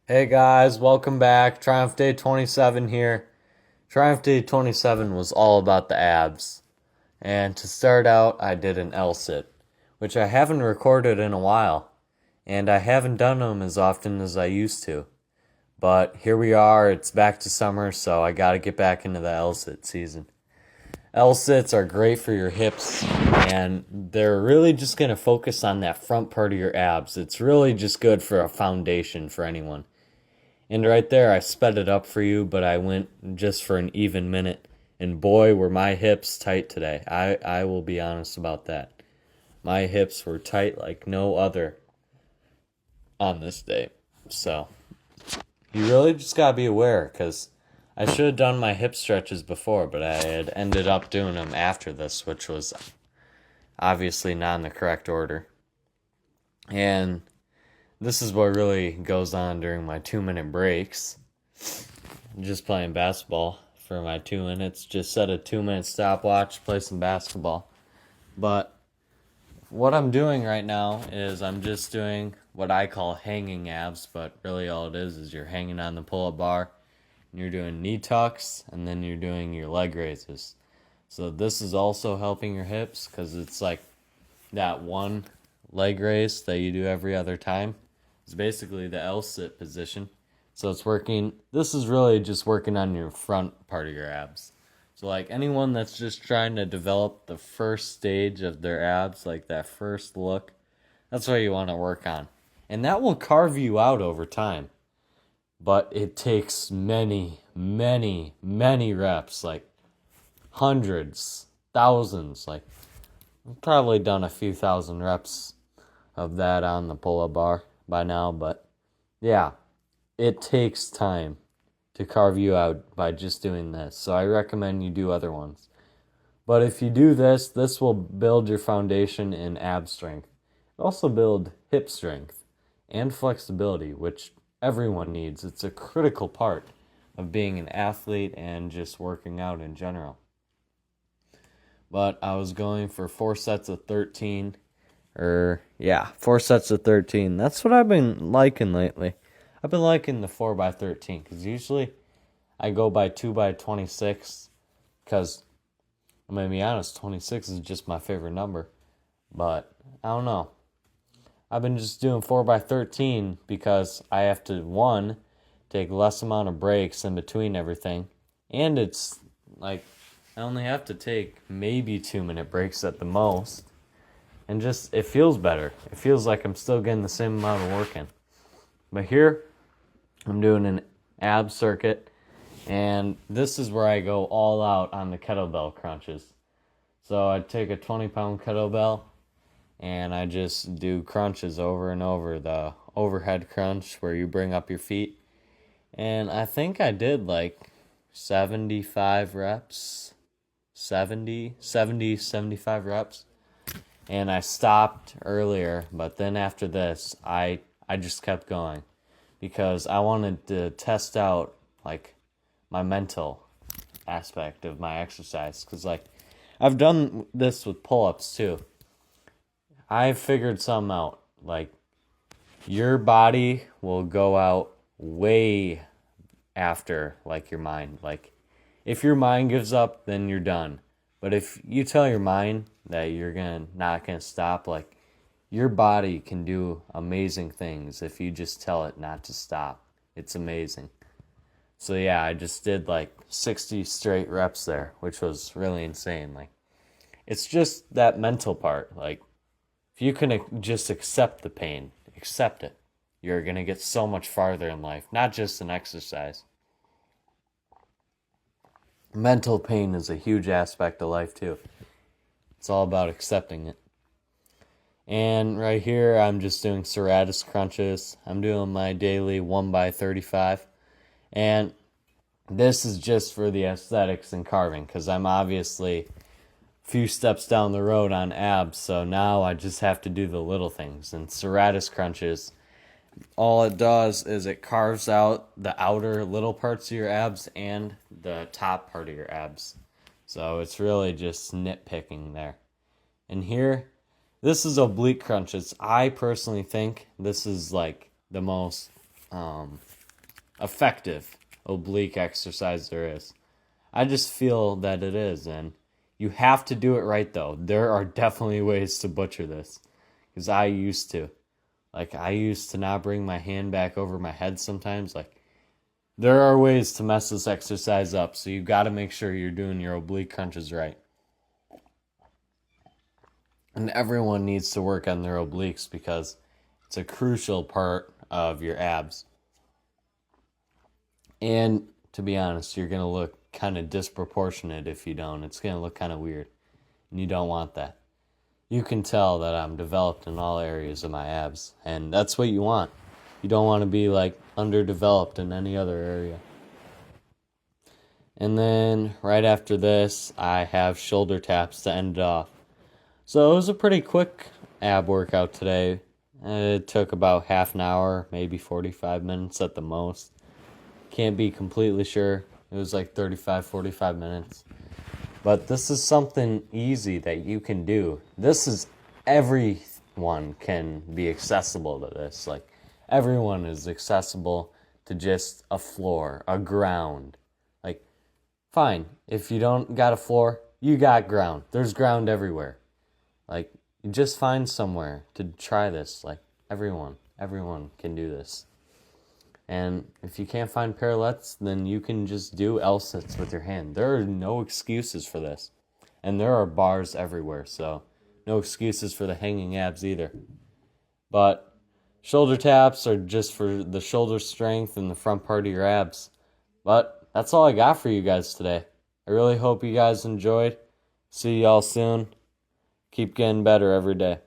Hey guys, welcome back. Triumph Day 27 here. Triumph Day 27 was all about the abs. And to start out, I did an L-sit, which I haven't recorded in a while. And I haven't done them as often as I used to. But here we are, it's back to summer, so I gotta get back into the L-sit season. L-sits are great for your hips, and they're really just gonna focus on that front part of your abs. It's really just good for a foundation for anyone. And right there, I sped it up for you, but I went just for an even minute. And boy, were my hips tight today. I will be honest about that. My hips were tight like no other on this day. So, you really just gotta be aware, because I should have done my hip stretches before, but I had ended up doing them after this, which was obviously not in the correct order. And this is what really goes on during my 2 minute breaks. Just playing basketball for my 2 minutes. Just set a 2 minute stopwatch, play some basketball. But what I'm doing right now is I'm just doing what I call hanging abs, but really all it is you're hanging on the pull-up bar, and you're doing knee tucks, and then you're doing your leg raises. So this is also helping your hips, because it's like that one leg raise that you do every other time. It's basically the L-sit position. So it's working, this is really just working on your front part of your abs. So like anyone that's just trying to develop the first stage of their abs, like that first look, that's what you want to work on. And that will carve you out over time. But it takes many, many, many reps, like hundreds, thousands, like I've probably done a few thousand reps of that on the pull-up bar by now, but yeah, it takes time to carve you out by just doing this. So I recommend you do other ones. But if you do this, this will build your foundation in ab strength. Also build hip strength and flexibility, which everyone needs. It's a critical part of being an athlete and just working out in general. But I was going for 4 sets of 13. 4 sets of 13. That's what I've been liking lately. I've been liking the 4x13, because usually I go by 2x26, because I'm going to be honest, 26 is just my favorite number. But I don't know. I've been just doing 4x13 because I have to, one, take less amount of breaks in between everything. And it's like I only have to take maybe 2 minute breaks at the most. And just, it feels better. It feels like I'm still getting the same amount of work in. But here, I'm doing an ab circuit. And this is where I go all out on the kettlebell crunches. So I take a 20-pound kettlebell, and I just do crunches over and over. The overhead crunch where you bring up your feet. And I think I did like 75 reps. 75 reps. And I stopped earlier, but then after this, I just kept going, because I wanted to test out like my mental aspect of my exercise, because like I've done this with pull-ups too. I've figured some out. Like your body will go out way after like your mind. Like if your mind gives up, then you're done. But if you tell your mind that you're not gonna stop, like your body can do amazing things if you just tell it not to stop. It's amazing. So yeah, I just did like 60 straight reps there, which was really insane. Like it's just that mental part. Like if you can just accept the pain, accept it, you're gonna get so much farther in life, not just in exercise. Mental pain is a huge aspect of life too. It's all about accepting it. And right here, I'm just doing serratus crunches. I'm doing my daily 1x35. And this is just for the aesthetics and carving, because I'm obviously a few steps down the road on abs. So now I just have to do the little things. And serratus crunches, all it does is it carves out the outer little parts of your abs and the top part of your abs. So it's really just nitpicking there. And here, this is oblique crunches. I personally think this is like the most effective oblique exercise there is. I just feel that it is, and you have to do it right, though. There are definitely ways to butcher this, because I used to. Like, I used to not bring my hand back over my head sometimes. Like, there are ways to mess this exercise up, so you've got to make sure you're doing your oblique crunches right. And everyone needs to work on their obliques because it's a crucial part of your abs. And to be honest, you're going to look kind of disproportionate if you don't. It's going to look kind of weird, and you don't want that. You can tell that I'm developed in all areas of my abs, and that's what you want. You don't want to be like underdeveloped in any other area. And then right after this, I have shoulder taps to end it off. So it was a pretty quick ab workout today. It took about half an hour, maybe 45 minutes at the most. Can't be completely sure. It was like 35, 45 minutes. But this is something easy that you can do. Everyone can be accessible to this. Like, everyone is accessible to just a floor, a ground. Like, fine, if you don't got a floor, you got ground. There's ground everywhere. Like, you just find somewhere to try this. Like, everyone can do this. And if you can't find parallettes, then you can just do L-sits with your hand. There are no excuses for this. And there are bars everywhere, so no excuses for the hanging abs either. But shoulder taps are just for the shoulder strength and the front part of your abs. But that's all I got for you guys today. I really hope you guys enjoyed. See y'all soon. Keep getting better every day.